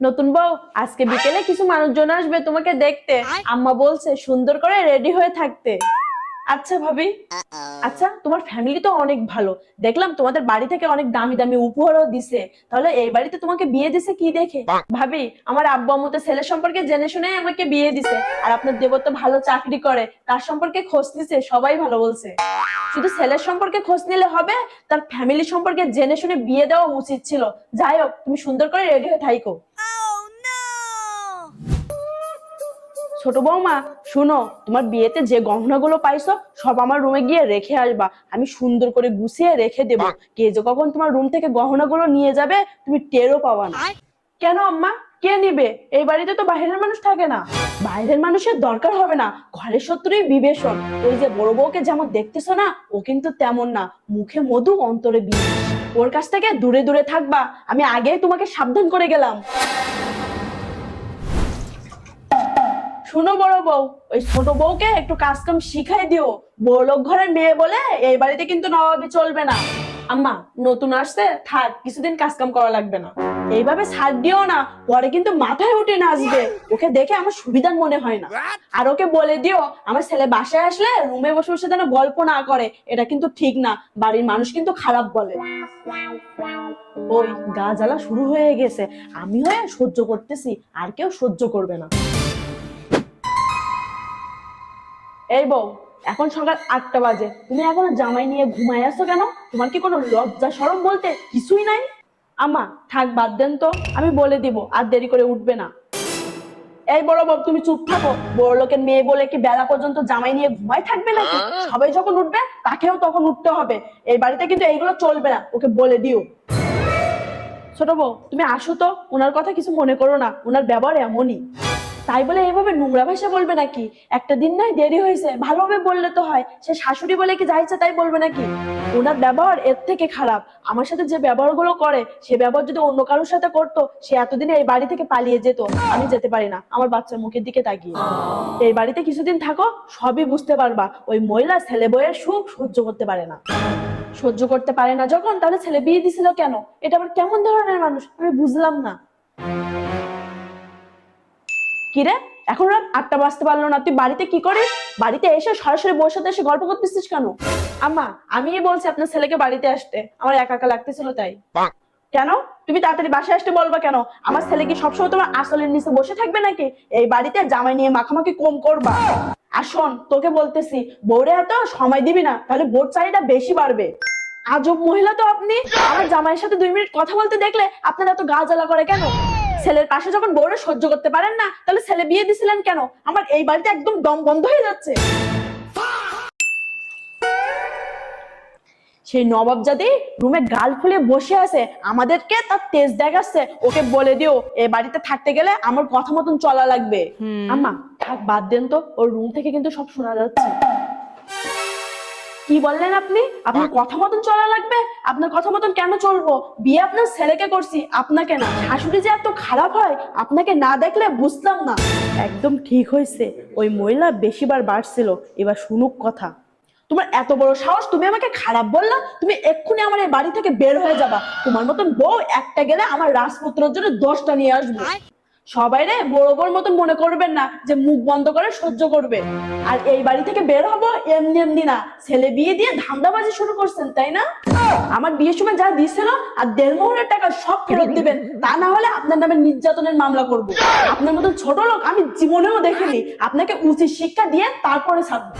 নতুন বউ, আজকে বিকেলে কিছু মানুষজন আসবে তোমাকে দেখতে। আম্মা বলছে সুন্দর করে রেডি হয়ে থাকতে। আচ্ছা ভাবি। আচ্ছা, তোমার ফ্যামিলি তো অনেক ভালো। দেখলাম তোমাদের বাড়ি থেকে অনেক দামি দামি উপহারও দিছে। তাহলে এই বাড়িতে তোমাকে বিয়ে দিছে কি দেখে? ভাবি, আমার আব্বু আম্মু তো ছেলে সম্পর্কে জেনে শুনে আমাকে বিয়ে দিছে। আর আপনার দেবর তো ভালো চাকরি করে, তার সম্পর্কে খোঁজ নিছে, সবাই ভালো বলছে। শুধু ছেলের সম্পর্কে খোঁজ নিলে হবে? তার ফ্যামিলি সম্পর্কে জেনে শুনে বিয়ে দেওয়া উচিত ছিল। যাই হোক, তুমি সুন্দর করে রেডি হয়ে থাইকো। ছোট বৌমা, শুনো, তোমার বিয়েতে যে গহনাগুলো পাইছো সব আমার রুমে গিয়ে রেখে আসবা। আমি সুন্দর করে গুছিয়ে রেখে দেব। কে যে কখন তোমার রুম থেকে গহনাগুলো নিয়ে যাবে তুমি টেরও পাবা না। কেন আম্মা, কে নিবে? এই বাড়িতে তো বাইরের মানুষ থাকে না। বাইরের মানুষের দরকার হবে না, ঘরের শত্রুই বিভীষণ। ওই যে বড় বউকে যেমন দেখতেছো না, ও কিন্তু তেমন না। মুখে মধু, অন্তরে বিষ। ওর কাছ থেকে দূরে দূরে থাকবা, আমি আগেই তোমাকে সাবধান করে গেলাম। শুনো বড় বউ, ওই ছোট বউকে একটু কাজ কাম শিখাই দিও। বড়লোক ঘরের মেয়ে বলে এই বাড়িতে কিন্তু নবাবি চলবে না। আম্মা, নতুন আসছে, থাক, কিছুদিন কাজ কাম করা লাগবে না। এইভাবে ছাড় দিও না, পরে কিন্তু মাথায় উঠে নাচবে। ওকে দেখে আমার সুবিধার মনে হয় না। আর ওকে বলে দিও আমার ছেলে বাসায় আসলে রুমে বসে বসে যেন গল্প না করে। এটা কিন্তু ঠিক না, বাড়ির মানুষ কিন্তু খারাপ বলে। ওই গা জ্বালা শুরু হয়ে গেছে। আমি হয়ে সহ্য করতেছি, আর কেউ সহ্য করবে না। এই বউ, এখন সকাল 8টা বাজে, তুমি এখনো জামাই নিয়ে ঘুমাই আছো কেন? তোমার কি কোনো লজ্জা শরম বলতে কিছুই নাই? আম্মা, থাক, বাদ দেন তো, আমি বলে দিব আর দেরি করে উঠবে না। এই বড় বউ, তুমি চুপ থাকো। বড় লোকের মেয়ে বলে কি বেলা পর্যন্ত জামাই নিয়ে ঘুমাই থাকবে নাকি? সবাই যখন উঠবে তাকেও তখন উঠতে হবে। এই বাড়িতে কিন্তু এইগুলো চলবে না, ওকে বলে দিও। ছোট বউ, তুমি আসো তো, ওনার কথা কিছু মনে করো না, ওনার ব্যবহার এমনই। তাই বলে এইভাবে নোংরা ভাষা বলবে নাকি? একটা দিন নয় দেরি হয়েছে, ভালোভাবে বললে তো হয়। সে শাশুড়ি বলে কি যা ইচ্ছা তাই বলবে নাকি? ওনার ব্যবহার এর থেকে খারাপ। আমার সাথে যে ব্যবহার গুলো করে, সে ব্যবহার যদি অন্য কারোর সাথে করতো, সে এতদিনে এই বাড়ি থেকে পালিয়ে যেত। আমি যেতে পারি না, আমার বাচ্চার মুখের দিকে তাকিয়ে। এই বাড়িতে কিছুদিন থাকো, সবই বুঝতে পারবা। ওই মহিলা ছেলে বইয়ের সুখ সহ্য করতে পারে না। সহ্য করতে পারে না যখন, তাহলে ছেলে বিয়ে দিছিল কেন? এটা আবার কেমন ধরনের মানুষ আমি বুঝলাম না। কিরে, এখন রাত 8টা বাজতে পারলো না, তুই বাড়িতে কি করিস? বাড়িতে এসে সরাসরি বউর সাথে এসে গল্প করতেছিস কেন? আম্মা, আমিই বলছি আপনার ছেলেকে বাড়িতে আসতে, আমার একা একা লাগতেছিল তাই। কেন? তুমি তাড়াতাড়ি বাসায় আসতে বলবা কেন? আমার ছেলে কি সবসময় তোমার আসলের নিচে বসে থাকবে নাকি? এই বাড়িতে জামাই নিয়ে মাখামাখি কম করবা। আর শোন, তোকে বলতেছি, বউরে এত সময় দিবি না, তাহলে বউর চাহিদা বেশি বাড়বে। আজব মহিলা তো আপনি। আমার জামাইয়ের সাথে 2 মিনিট কথা বলতে দেখলে আপনার এত গা জ্বালা করে কেন? ছেলের পাশে যখন বউরে সহ্য করতে পারেন না, তাহলে ছেলে বিয়ে দিছিলেন কেন? আমার এই বাড়িতে একদম দম বন্ধ হয়ে যাচ্ছে। সেই নবাবজাদি রুমে গাল ফুলে বসে আছে, আমাদেরকে তার তেজ দেখাচ্ছে। ওকে বলে দিও এ বাড়িতে থাকতে গেলে আমার কথা মতন চলা লাগবে। আম্মা, থাক, বাদ দেন তো, ওর রুম থেকে কিন্তু সব শোনা যাচ্ছে। কি বললেন আপনি? আপনার কথা মতন চলা লাগবে? আপনার কথা মতন কেন চলবো? বিয়ে আপনার ছেলেকে করছি, আপনাকে না। শাশুড়ি যে এত খারাপ হয় আপনাকে না দেখলে বুঝতাম না। একদম ঠিক হয়েছে, ওই মহিলা বেশিবার বাড়ছিল, এবার শুনুক কথা। তোমার এত বড় সাহস, তুমি আমাকে খারাপ বললা? তুমি এক্ষুনি আমার এই বাড়ি থেকে বের হয়ে যাবা। তোমার মতন বউ একটা গেলে আমার রাজপুত্রের জন্য 10টা নিয়ে আসবো। সবাই রে বড় বড় মতন মনে করবেন না যে মুখ বন্ধ করে সহ্য করবে। আর এই বাড়ি থেকে বের হবো এমনি এমনি না, ছেলে বিয়ে দিয়ে ধান্দাবাজি শুরু করছেন তাই না? আমার বিয়ের সময় যা দিয়েছিল আর 1.5 মোহরের টাকা সব ফেরত দিবেন, তা না হলে আপনার নামে নির্যাতনের মামলা করব। আপনার মতন ছোট লোক আমি জীবনেও দেখিনি। আপনাকে উচিত শিক্ষা দিয়ে তারপরে ছাড়বো।